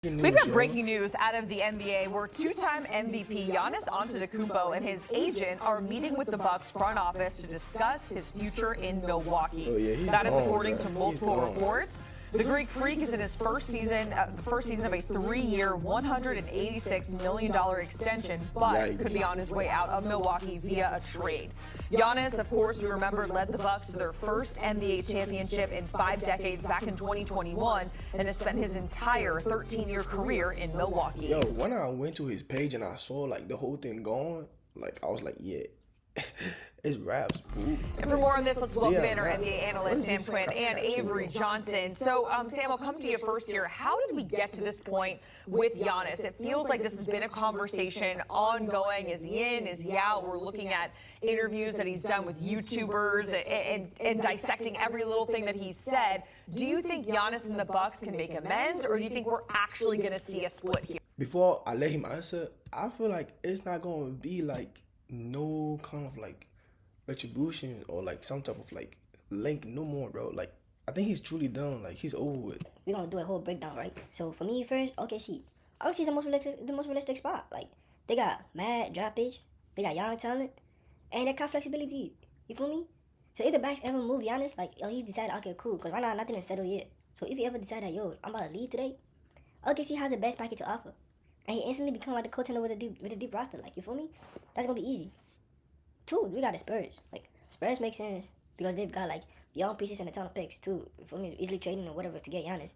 We've got breaking news out of the NBA where two-time MVP Giannis Antetokounmpo and his agent are meeting with the Bucks front office to discuss his future in Milwaukee. Oh, yeah, that is gone, according bro. to multiple reports. The Greek Freak is in his first season of a 3-year, $186 million extension, but could be on his way out of Milwaukee via a trade. Giannis, of course, we remember, led the Bucks to their first NBA championship in 5 decades back in 2021 and has spent his entire 13-year career in Milwaukee. Yo, when I went to his page and I saw like the whole thing going, like I was like, yeah. It's raps, fool. And for more on this, let's welcome in our NBA analyst Sam Quinn and Avery Johnson. So, Sam, I'll come to you first here. How did we get to this point with Giannis? It feels like this has been a conversation ongoing. Is he in? Is he out? We're looking at interviews that he's done with YouTubers and dissecting every little thing that he's said. Do you think Giannis and the Bucks can make amends, or do you think we're actually going to see a split here? Before I let him answer, I feel like it's not going to be like no kind of like retribution or like some type of like link no more, bro. Like I think he's truly done. Like he's over with. We're gonna do a whole breakdown, right? So for me first, OKC. OKC is the most realistic spot. Like they got mad draft picks, they got young talent, and they got flexibility. You feel me? So if the Bucks ever move Giannis, like he decided, okay, cool, because right now nothing is settled yet. So if he ever decide that, yo, I'm about to leave today, OKC has the best package to offer, and he instantly become like the contender with a deep roster. Like you feel me? That's gonna be easy. 2, we got the Spurs. Like Spurs make sense because they've got like young pieces and a ton of picks too. For me, easily trading or whatever to get Giannis.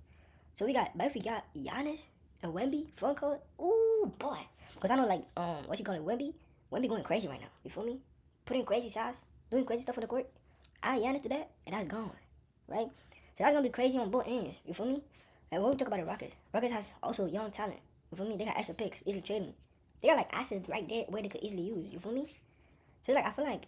So but if we got Giannis and Wemby front court, ooh boy. Because I know like what you call it, Wemby going crazy right now. You feel me? Putting crazy shots, doing crazy stuff on the court. Add Giannis to that, and that's gone, right? So that's gonna be crazy on both ends. You feel me? And when we talk about the Rockets has also young talent. You feel me? They got extra picks, easily trading. They got like assets right there where they could easily use. You feel me? So like I feel like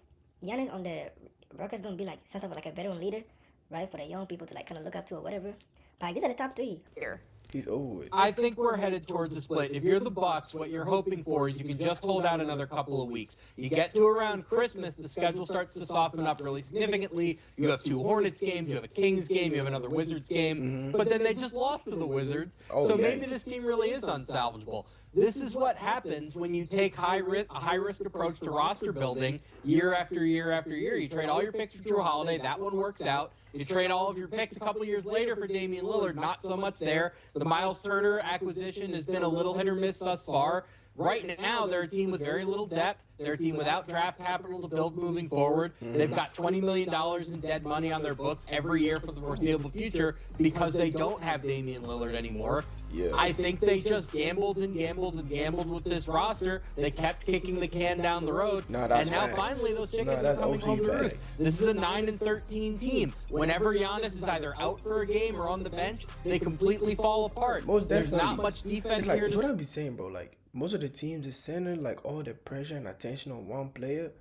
Giannis on the Rockets gonna be like something like a veteran leader, right? For the young people to like kind of look up to or whatever. But like, these are the top 3 here. He's over with. I think we're headed towards a split. If you're the Bucks, what you're hoping for is you can just hold out another couple of weeks. You get to around Christmas, the schedule starts to soften up really significantly. You have 2 Hornets games, you have a Kings game, you have another Wizards game, but then they just lost to the Wizards, so maybe this team really is unsalvageable. This is what happens when you take a high-risk approach to roster building year after year after year. You trade all your picks for Drew Holiday. That one works out. You trade all of your picks a couple years later for Damian Lillard. Not so much there. The Miles Turner acquisition has been a little hit or miss thus far. Right now, they're a team with very little depth. They're a team without draft capital to build moving forward. They've got $20 million in dead money on their books every year for the foreseeable future because they don't have Damian Lillard anymore. Yeah. I think they just gambled and gambled and gambled with this roster. They kept kicking the can down the road, and now finally those chickens are coming home to roost. This is a 9-13 team. Whenever Giannis is either out for a game or on the bench, they completely fall apart. Most There's definitely. not much defense Like, here. it's what I be saying, bro. Like most of the teams is centered like all the pressure and attention on one player.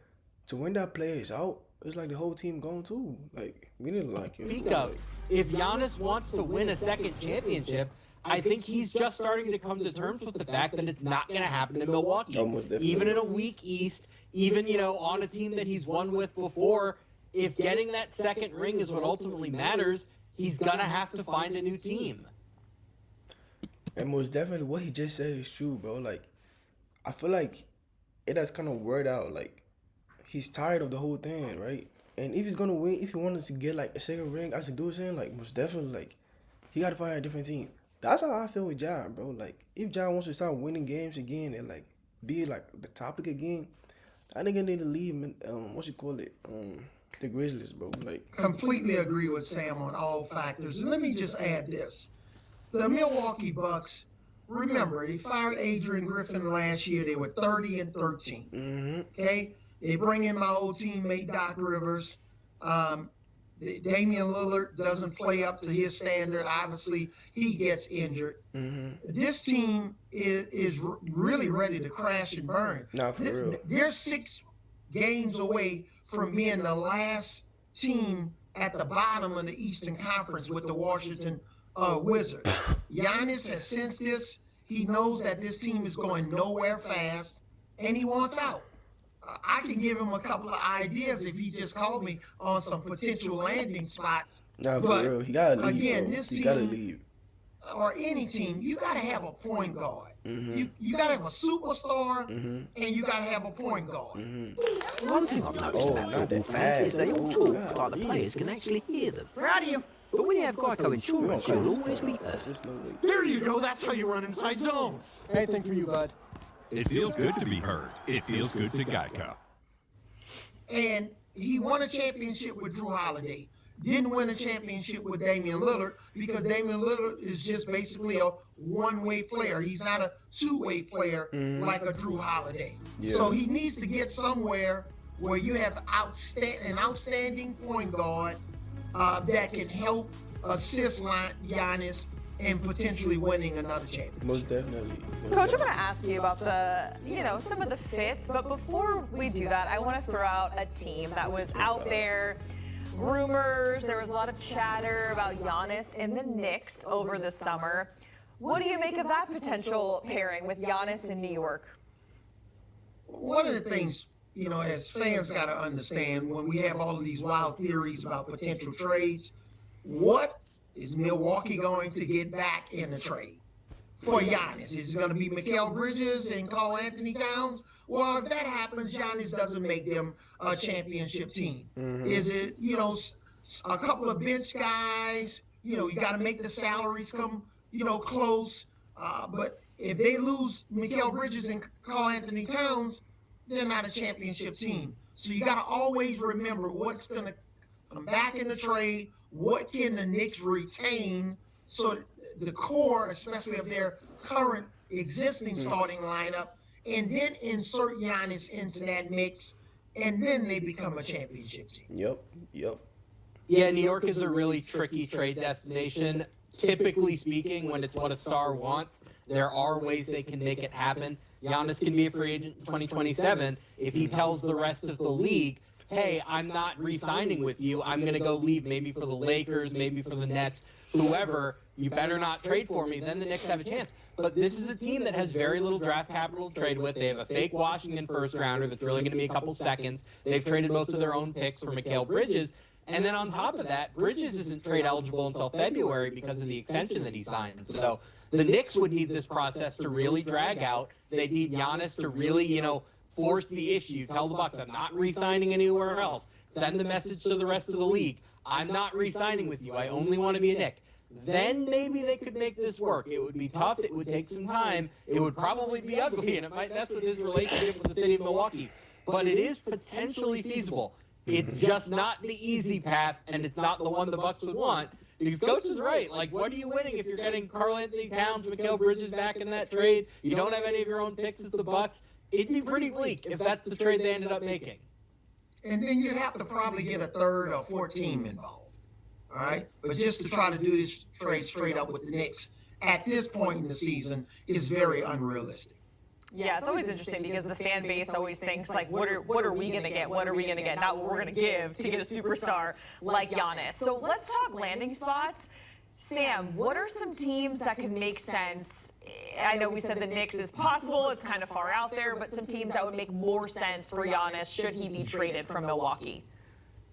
So when that player is out, it's like the whole team gone too. Like we need to like Speak of, if Giannis wants to win a second championship, I think he's just starting to come to terms with the fact that it's not going to happen in Milwaukee. Even in a weak East, even, on a team that he's won with before, if getting that second ring is what ultimately matters, he's going to have to find a new team. And most definitely what he just said is true, bro. Like I feel like it has kind of worked out. Like he's tired of the whole thing, right? And if he's gonna win, if he wanted to get like a second ring, I should do something. Like most definitely, like he got to find a different team. That's how I feel with Ja, bro. Like if Ja wants to start winning games again and like be like the topic again, I think I need to leave. The Grizzlies, bro. Like completely agree with Sam on all factors. And let me just add this: the Milwaukee Bucks. Remember, they fired Adrian Griffin last year. They were 30-13. Okay, they bring in my old teammate Doc Rivers. Damian Lillard doesn't play up to his standard. Obviously, he gets injured. This team is really ready to crash and burn. Nah, for real. They're 6 games away from being the last team at the bottom of the Eastern Conference with the Washington Wizards. Giannis has sensed this. He knows that this team is going nowhere fast, and he wants out. I can give him a couple of ideas if he just called me on some potential landing spots. Nah, for real. He gotta leave. Again, bro. this he team, gotta leave. or any team, you got to have a point guard. You got to have a superstar, and you got to have a point guard. One thing I've noticed about football fans is they all talk like the players can actually hear them. Proud of you. But when you have Geico insurance, you'll always be heard. There you go. That's how you run inside zone. Anything for you, bud. It feels good to be heard. It feels good to Geico. And he won a championship with Drew Holiday. Didn't win a championship with Damian Lillard because Damian Lillard is just basically a one-way player. He's not a two-way player like a Drew Holiday. Yeah. So he needs to get somewhere where you have an outstanding point guard that can help assist Giannis and potentially winning another championship. Most definitely. Coach, I'm going to ask you about some of the fits, but before we do that, I want to throw out a team that was out there. Rumors, there was a lot of chatter about Giannis and the Knicks over the summer. What do you make of that potential pairing with Giannis in New York? One of the things, as fans got to understand when we have all of these wild theories about potential trades, what is Milwaukee going to get back in the trade for Giannis? Is it going to be Mikal Bridges and Karl Anthony Towns? Well, if that happens, Giannis doesn't make them a championship team. Is it, a couple of bench guys? You got to make the salaries come, close. But if they lose Mikal Bridges and Karl Anthony Towns, they're not a championship team. So you got to always remember what's going to come back in the trade. What can the Knicks retain so the core, especially of their current existing starting lineup, and then insert Giannis into that mix, and then they become a championship team. Yep. Yeah, New York is a really tricky trade destination. Typically speaking, when it's what a star wants, there are ways they can make it happen. Giannis can be a free agent in 2027 if he tells the rest of the league, hey, I'm not re-signing with you. I'm going to go leave maybe for the Lakers, maybe for the Nets, whoever. You better not trade for me. Then the Knicks have a chance. But this is a team that has very little draft capital to trade with. They have a fake Washington first rounder that's really going to be a couple seconds. They've traded most of their own picks for Mikal Bridges. And then on top of that, Bridges isn't trade eligible until February because of the extension that he signed. So the Knicks would need this process to really drag out. They need Giannis to really, force the issue. Tell the Bucks, I'm not re-signing anywhere else. Send the message to the rest of the league. I'm not re-signing with you. I only want to be a Knick. Then maybe they could make this work. It would be tough. It would take some time. It would probably be ugly, and it might mess with his relationship with the city of Milwaukee. But it is potentially feasible. It's just not the easy path, and it's not the one the Bucks would want. Because Coach is right. What are you winning if you're getting Karl Anthony Towns, Mikal Bridges back in that trade? You don't have any of your own picks as the Bucks. It'd be pretty bleak if that's the trade they ended up making. And then you have to probably get a third or fourth team involved. All right? But just to try to do this trade straight up with the Knicks at this point in the season is very unrealistic. Yeah, it's always interesting because the fan base always thinks, what are we going to get? What are we going to get? Not what we're going to give to get a superstar like Giannis. So let's talk landing spots. Sam, what are some teams that could make sense? I know we said the Knicks is possible. It's kind of far out there, but some teams that would make more sense for Giannis should he be traded from Milwaukee.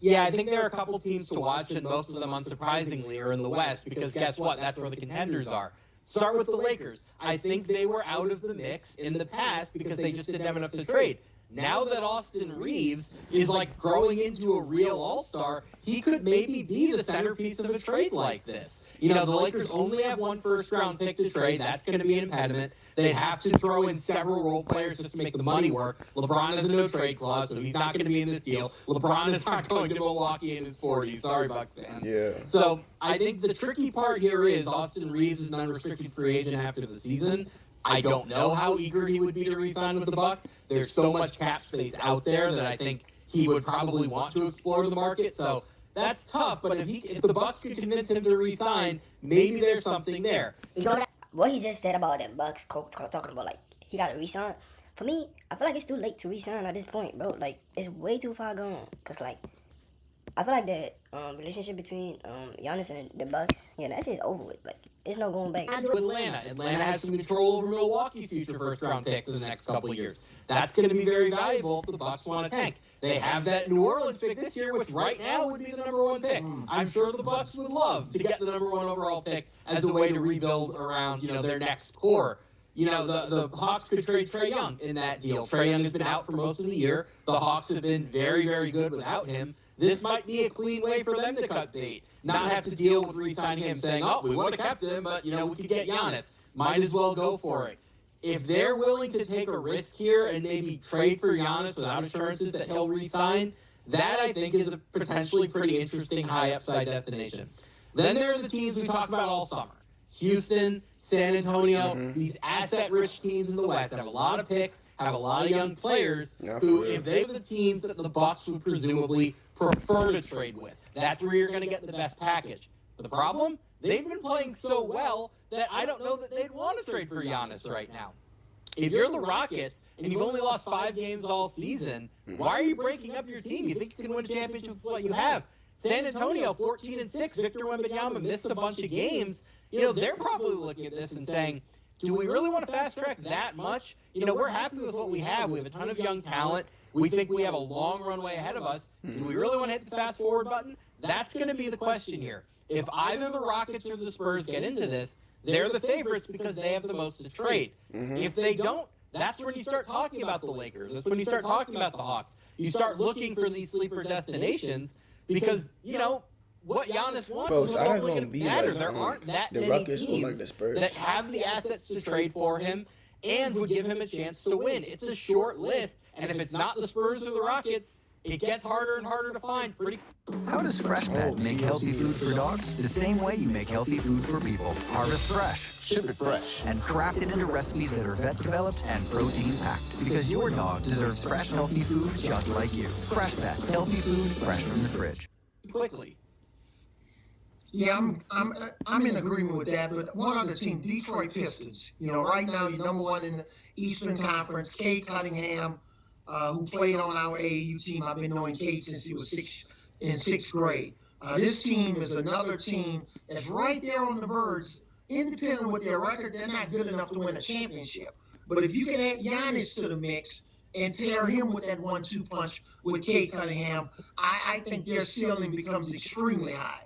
Yeah, I think there are a couple teams to watch, and most of them, unsurprisingly, are in the West because guess what? That's where the contenders are. Start with the Lakers. I think they were out of the mix in the past because they just didn't have enough to trade. Now that Austin Reeves is growing into a real all-star, he could maybe be the centerpiece of a trade like this. The Lakers only have one first-round pick to trade. That's going to be an impediment. They have to throw in several role players just to make the money work. LeBron has a no-trade clause, so he's not going to be in this deal. LeBron is not going to Milwaukee in his 40s. Sorry, Bucks fans. Yeah. So I think the tricky part here is Austin Reeves is an unrestricted free agent after the season. I don't know how eager he would be to re-sign with the Bucks. There's so much cap space out there that I think he would probably want to explore the market. So that's tough. But if the Bucks could convince him to re-sign, maybe there's something there. What he just said about them Bucks talking about he got to re-sign. For me, I feel like it's too late to re-sign at this point, bro. It's way too far gone. Cause I feel like the relationship between Giannis and the Bucks, yeah, that shit is over with. Like, it's no going back. Atlanta. Atlanta has some control over Milwaukee's future first-round picks in the next couple of years. That's going to be very valuable if the Bucks want to tank. They have that New Orleans pick this year, which right now would be the number one pick. I'm sure the Bucks would love to get the number one overall pick as a way to rebuild around, their next core. The Hawks could trade Trae Young in that deal. Trae Young has been out for most of the year. The Hawks have been very, very good without him. This might be a clean way for them to cut bait, not have to deal with re-signing him, saying, oh, we would have kept him, but, we could get Giannis. Might as well go for it. If they're willing to take a risk here and maybe trade for Giannis without assurances that he'll re-sign, that, I think, is a potentially pretty interesting high upside destination. Then there are the teams we talked about all summer. Houston, San Antonio, these asset-rich teams in the West that have a lot of picks, have a lot of young players who, if they were the teams that the Bucks would presumably prefer to trade with, that's where you're going to get the best package. The problem? They've been playing so well that I don't know that they'd want to trade for Giannis right now. If you're the Rockets and you've only lost 5 games all season, why are you breaking up your team? You think you can win a championship with what you have? San Antonio, 14-6. Victor Wembanyama missed a bunch of games. They're probably looking at this and saying, do we really want to fast track that much? We're happy with what we have. We have a ton of young talent. We think we have a long runway ahead of us. Do we really want to hit the fast forward button? That's going to be the question here. If either the Rockets or the Spurs get into this, they're the favorites because they have the most to trade. If they don't, that's when you start talking about the Lakers. That's when you start talking about the Hawks. You start looking for these sleeper destinations because, what Giannis wants is only going to matter. There aren't that many teams that have the assets to trade for him and would give him a chance to win. It's a short list, and if it's not the Spurs or the Rockets, it gets harder and harder to find pretty. How does Freshpet make healthy food for dogs? The same way you make healthy food for people. Harvest fresh, Ship it fresh. and craft it into recipes that are vet-developed and protein-packed. Because your dog deserves fresh, healthy food just like you. Freshpet, healthy food fresh from the fridge. Quickly. Yeah, I'm in agreement with that. But one other team, Detroit Pistons. Right now you're number one in the Eastern Conference. Cade Cunningham, who played on our AAU team. I've been knowing Cade since he was in sixth grade. This team is another team that's right there on the verge. Independent with their record, they're not good enough to win a championship. But if you can add Giannis to the mix and pair him with that 1-2 punch with Cade Cunningham, I think their ceiling becomes extremely high.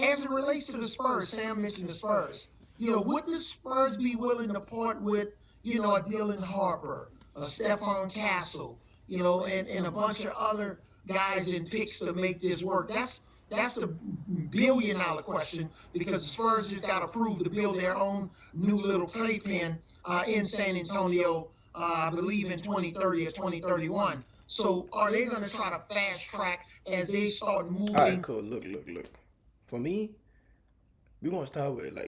As it relates to the Spurs, Sam mentioned the Spurs. Would the Spurs be willing to part with, a Dylan Harper, a Stephon Castle, and a bunch of other guys in picks to make this work? That's the billion-dollar question because the Spurs just got approved to build their own new little playpen in San Antonio, I believe in 2030 or 2031. So are they going to try to fast track as they start moving? All right, cool. Look. For me, we're going to start with,